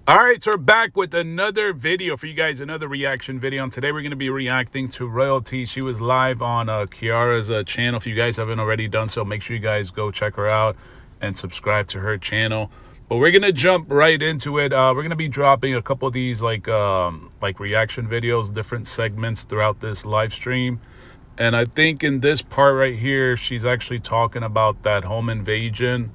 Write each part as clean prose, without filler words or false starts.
All right, so we're back with another video for you guys, another reaction video. And today we're going to be reacting to Royalty. She was live on Kiara's channel. If you guys haven't already done so, make sure you guys go check her out and subscribe to her channel. But we're going to jump right into it. We're going to be dropping a couple of these like reaction videos, different segments throughout this live stream. And I think in this part right here, she's actually talking about that home invasion.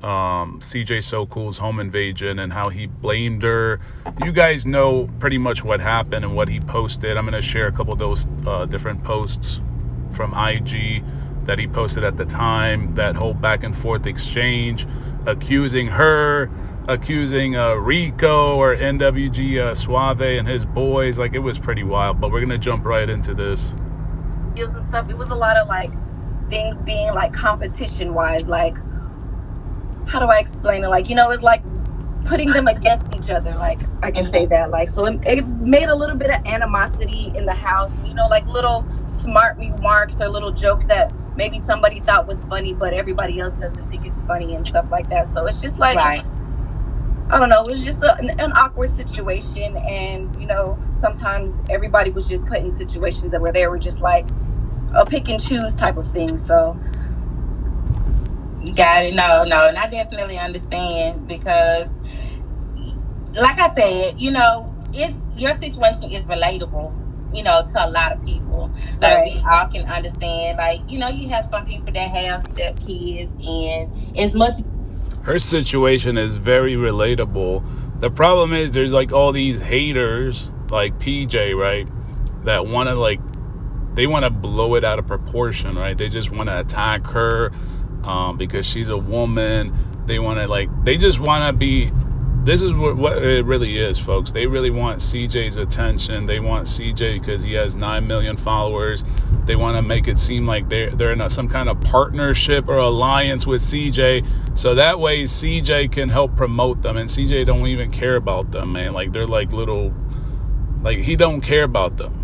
CJ So Cool's home invasion and how he blamed her. You guys know pretty much what happened and what he posted. I'm going to share a couple of those different posts from IG that he posted at the time, that whole back and forth exchange, accusing her, accusing Rico or NWG Suave and his boys. Like, it was pretty wild, but we're going to jump right into this. And stuff. It was a lot of like things being like competition wise, like, how do I explain it? Like, you know, it's like putting them against each other. Like, I can say that. Like, so it made a little bit of animosity in the house, you know, like little smart remarks or little jokes that maybe somebody thought was funny, but everybody else doesn't think it's funny and stuff like that. So it's just like, right. I don't know, it was just an awkward situation. And, you know, sometimes everybody was just put in situations where they were just like a pick and choose type of thing. So you got it. No, and I definitely understand, because like I said, you know, your situation is relatable, you know, to a lot of people. Like, right. We all can understand, like, you know, you have some people that have step kids, and as much, her situation is very relatable. The problem is there's like all these haters like PJ, right, that want to like, they want to blow it out of proportion, right? They just want to attack her because she's a woman. They want to like, they just want to be, this is what it really is, folks. They really want CJ's attention. They want CJ because he has 9 million followers. They want to make it seem like they're in some kind of partnership or alliance with CJ, so that way CJ can help promote them. And CJ don't even care about them, man. Like, they're like little, like, he don't care about them.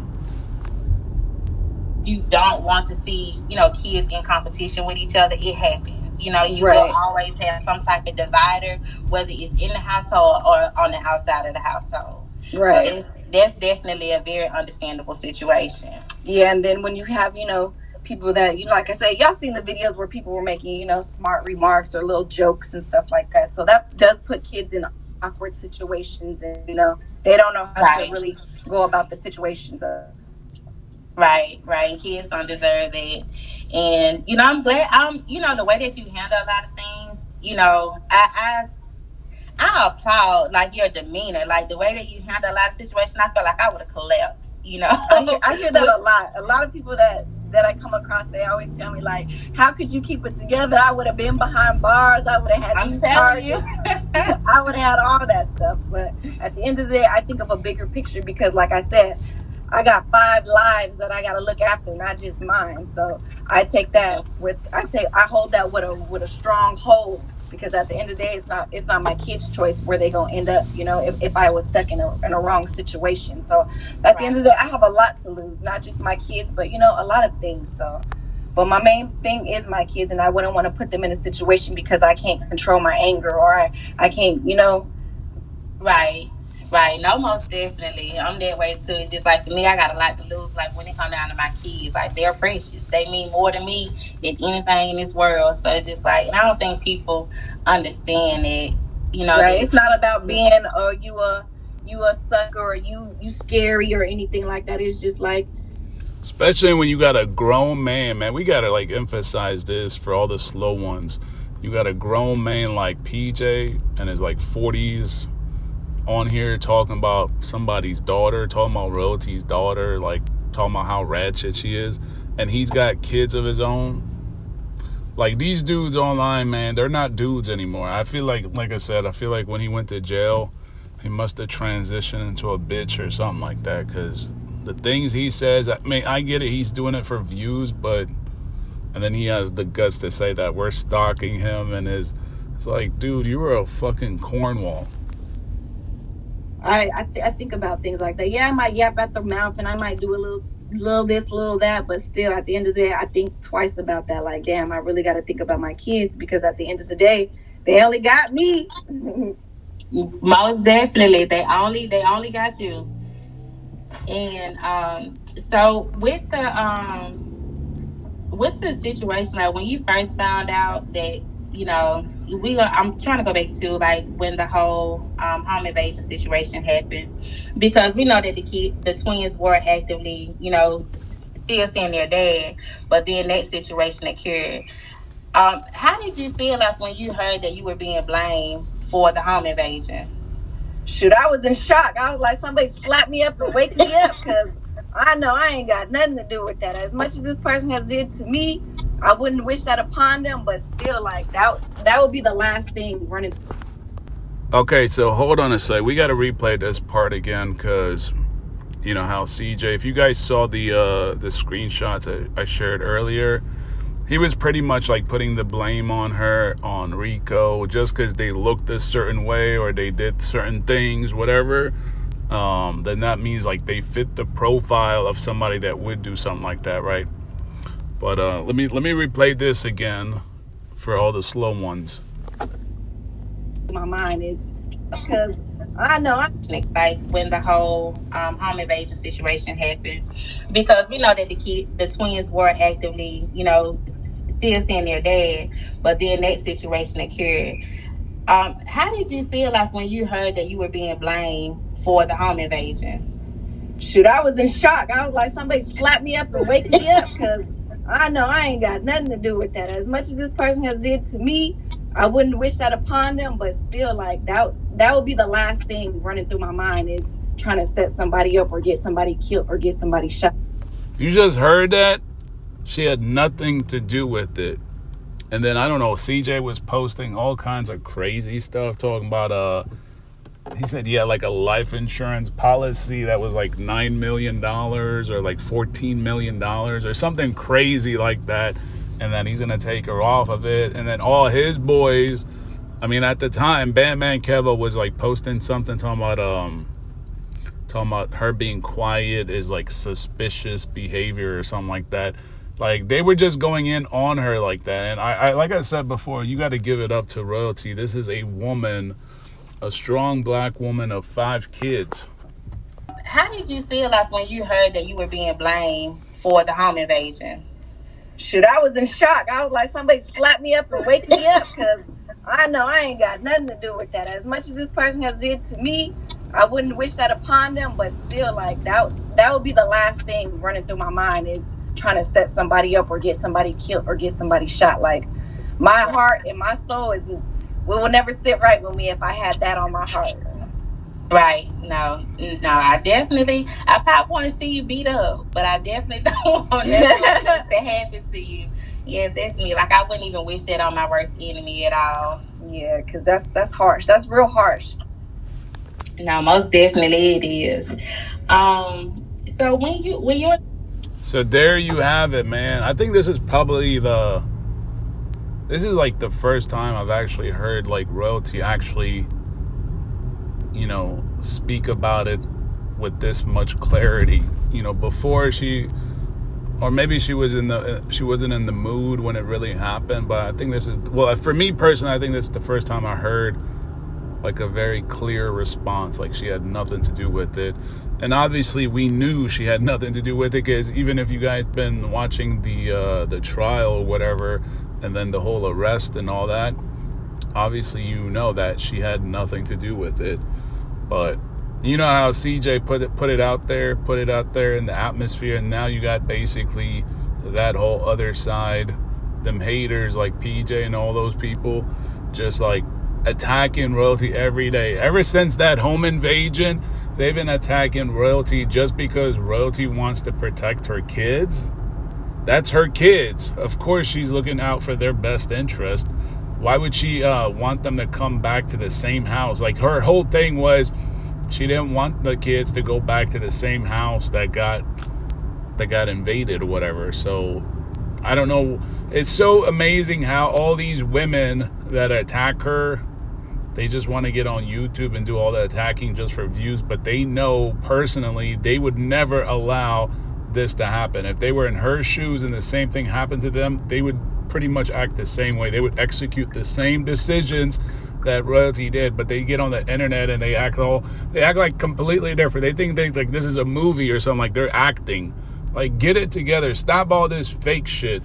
You don't want to see, you know, kids in competition with each other. It happens. You know, you right. will always have some type of divider, whether it's in the household or on the outside of the household. Right. So that's definitely a very understandable situation. Yeah, and then when you have, you know, people that, you know, like I said, y'all seen the videos where people were making, you know, smart remarks or little jokes and stuff like that. So that does put kids in awkward situations, and, you know, they don't know how right. to really go about the situation. So Right. Kids don't deserve that. And, you know, I'm glad, you know, the way that you handle a lot of things, you know, I applaud, like, your demeanor, like the way that you handle a lot of situations. I feel like I would have collapsed, you know. I hear that a lot. A lot of people that I come across, they always tell me, like, how could you keep it together? I would have been behind bars. I would have had I'm telling you. I would have had all that stuff. But at the end of the day, I think of a bigger picture, because, like I said, I got 5 lives that I got to look after, not just mine. So I take that I hold that with a strong hold, because at the end of the day, it's not my kids' choice where they gonna end up, you know, if I was stuck in a wrong situation. So at the end of the day, I have a lot to lose, not just my kids, but, you know, a lot of things. So, but my main thing is my kids, and I wouldn't want to put them in a situation because I can't control my anger, or I can't, you know. Right. No, most definitely. I'm that way too. It's just like, for me, I got a lot to lose. Like, when it comes down to my kids, like, they're precious. They mean more to me than anything in this world. So it's just like, and I don't think people understand it. You know, right. It's not about being you a sucker, or you scary or anything like that. It's just like, especially when you got a grown man, we gotta like emphasize this for all the slow ones. You got a grown man like PJ and his like 40s on here talking about somebody's daughter, talking about Royalty's daughter, like talking about how ratchet she is, and he's got kids of his own. Like, these dudes online, man, they're not dudes anymore. I feel like I said, I feel like when he went to jail, he must have transitioned into a bitch or something like that, because the things he says, I mean, I get it, he's doing it for views, but, and then he has the guts to say that we're stalking him, and it's like, dude, you were a fucking Cornwall. I think about things like that. Yeah, I might yap at the mouth, and I might do a little this, little that, but still, at the end of the day, I think twice about that. Like, damn, I really got to think about my kids, because at the end of the day, they only got me. Most definitely, they only got you. And so with the situation, like when you first found out that, I'm trying to go back to like when the whole home invasion situation happened, because we know that the twins were actively, still seeing their dad, but then that situation occurred. How did you feel like when you heard that you were being blamed for the home invasion? Shoot, I was in shock. I was like, somebody slap me up and wake me up, because I know I ain't got nothing to do with that. As much as this person has did to me, I wouldn't wish that upon them, but still, like, that would be the last thing running. Okay, so hold on a sec. We got to replay this part again because, you know, how CJ, if you guys saw the screenshots I shared earlier, he was pretty much like putting the blame on her, on Rico, just because they looked a certain way or they did certain things, whatever. Then that means like they fit the profile of somebody that would do something like that, right? But let me replay this again for all the slow ones. My mind is because I know like when the whole home invasion situation happened, because we know that the twins were actively, still seeing their dad, but then that situation occurred. How did you feel like when you heard that you were being blamed for the home invasion? Shoot, I was in shock. I was like, somebody slap me up and wake me up, because I know I ain't got nothing to do with that. As much as this person has did to me, I wouldn't wish that upon them, but still, like, that would be the last thing running through my mind, is trying to set somebody up or get somebody killed or get somebody shot. You just heard that? She had nothing to do with it. And then, I don't know, CJ was posting all kinds of crazy stuff, talking about, he said he had like a life insurance policy that was like $9 million or like $14 million or something crazy like that. And then he's going to take her off of it. And then all his boys, I mean, at the time, Batman Kevo was like posting something talking about her being quiet is like suspicious behavior or something like that. Like, they were just going in on her like that. And I like I said before, you got to give it up to Royalty. This is a woman, a strong black woman of 5 kids. How did you feel like when you heard that you were being blamed for the home invasion? Shoot, I was in shock. I was like, somebody slap me up and wake me up, because I know I ain't got nothing to do with that. As much as this person has did to me, I wouldn't wish that upon them, but still, like, that would be the last thing running through my mind, is trying to set somebody up or get somebody killed or get somebody shot. Like, my heart and my soul will never sit right with me if I had that on my heart. Right. No, I probably want to see you beat up, but I definitely don't want that to happen to you. Yeah, definitely. Like, I wouldn't even wish that on my worst enemy at all. Yeah, because that's harsh. That's real harsh. No, most definitely it is. So when you So there you have it, man. I think this is probably this is like the first time I've actually heard like Royalty actually, speak about it with this much clarity. Before or maybe she wasn't in the mood when it really happened, but I think this is, well, for me personally, I think this is the first time I heard like a very clear response, like she had nothing to do with it. And obviously we knew she had nothing to do with it, because even if you guys been watching the trial or whatever, and then the whole arrest and all that, obviously you know that she had nothing to do with it. But you know how CJ put it out there in the atmosphere, and now you got basically that whole other side, them haters like PJ and all those people, just like attacking Royalty every day. Ever since that home invasion, they've been attacking Royalty just because Royalty wants to protect her kids. That's her kids. Of course she's looking out for their best interest. Why would she want them to come back to the same house? Like, her whole thing was she didn't want the kids to go back to the same house that got invaded or whatever. So I don't know. It's so amazing how all these women that attack her, they just want to get on YouTube and do all the attacking just for views, but they know personally they would never allow this to happen. If they were in her shoes and the same thing happened to them, they would pretty much act the same way. They would execute the same decisions that Royalty did, but they get on the internet and they act like completely different. They think like this is a movie or something, like they're acting. Like, get it together. Stop all this fake shit.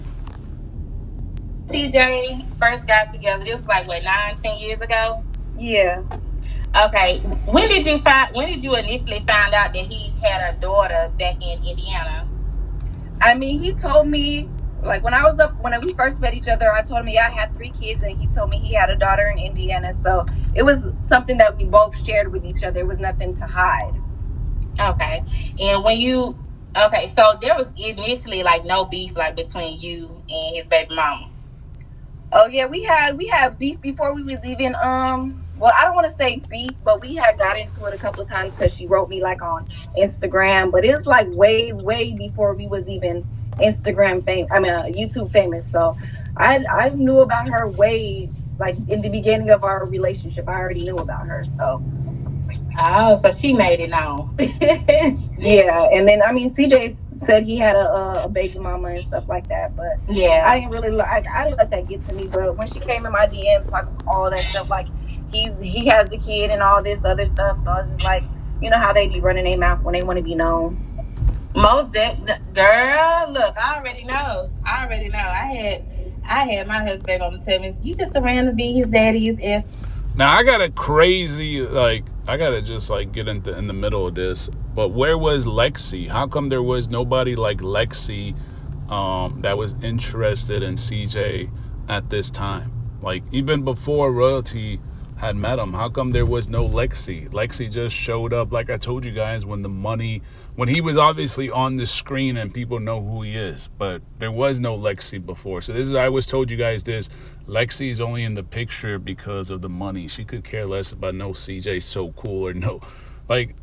TJ first got together, this was like what, 9-10 years ago? Yeah. Okay. When did you initially find out that he had a daughter back in Indiana? I mean, he told me, like, when we first met each other, I told him, yeah, I had 3 kids, and he told me he had a daughter in Indiana. So it was something that we both shared with each other. It was nothing to hide. Okay. And okay, so there was initially like no beef like between you and his baby mama. Oh yeah, we had beef before we was even well, I don't want to say beef, but we had got into it a couple of times because she wrote me like on Instagram, but it's like way before we was even YouTube famous. So I knew about her way, like, in the beginning of our relationship. I already knew about her. So oh, so she made it known. Yeah, and then I mean, CJ said he had a baby mama and stuff like that, but Yeah. I didn't really I didn't let that get to me. But when she came in my DMs talking all that stuff, like he has a kid and all this other stuff, so I was just like, you know how they be running their mouth when they want to be known. Most girl, look, I already know. I had my husband on tell me, you just around to be his daddy's if. Now I got a crazy, like, I gotta just like get in the middle of this. But where was Lexi? How come there was nobody like Lexi that was interested in CJ at this time? Like, even before Royalty had met him, how come there was no Lexi? Lexi just showed up, like I told you guys, when he was obviously on the screen and people know who he is. But there was no Lexi before. So I always told you guys this. Lexi is only in the picture because of the money. She could care less about no CJ so cool or no. Like,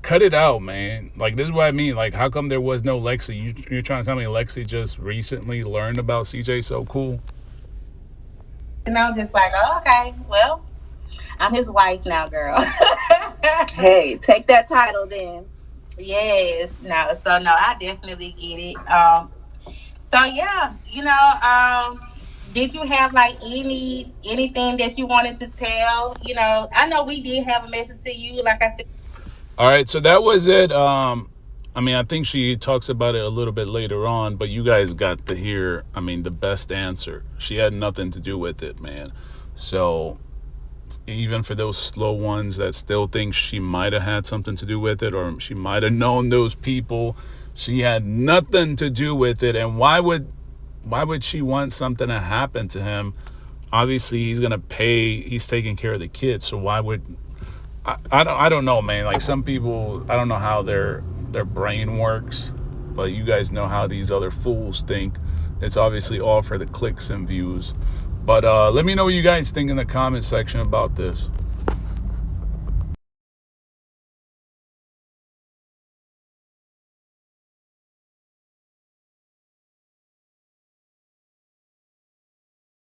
cut it out, man. Like, this is what I mean. Like, how come there was no Lexi? You're trying to tell me Lexi just recently learned about CJ so cool? And I'm just like, oh, okay, well, I'm his wife now, girl. Hey, take that title then. Yes. No, I definitely get it. So yeah, did you have like anything that you wanted to tell? I know we did have a message to you, like I said. All right, so that was it. I mean, I think she talks about it a little bit later on, but you guys got to hear, I mean, the best answer. She had nothing to do with it, man. So even for those slow ones that still think she might have had something to do with it, or she might have known those people, she had nothing to do with it. And why would she want something to happen to him? Obviously, he's going to pay. He's taking care of the kids. So why would... I don't know, man. Like, some people, I don't know how their brain works, but you guys know how these other fools think. It's obviously all for the clicks and views. But let me know what you guys think in the comment section about this.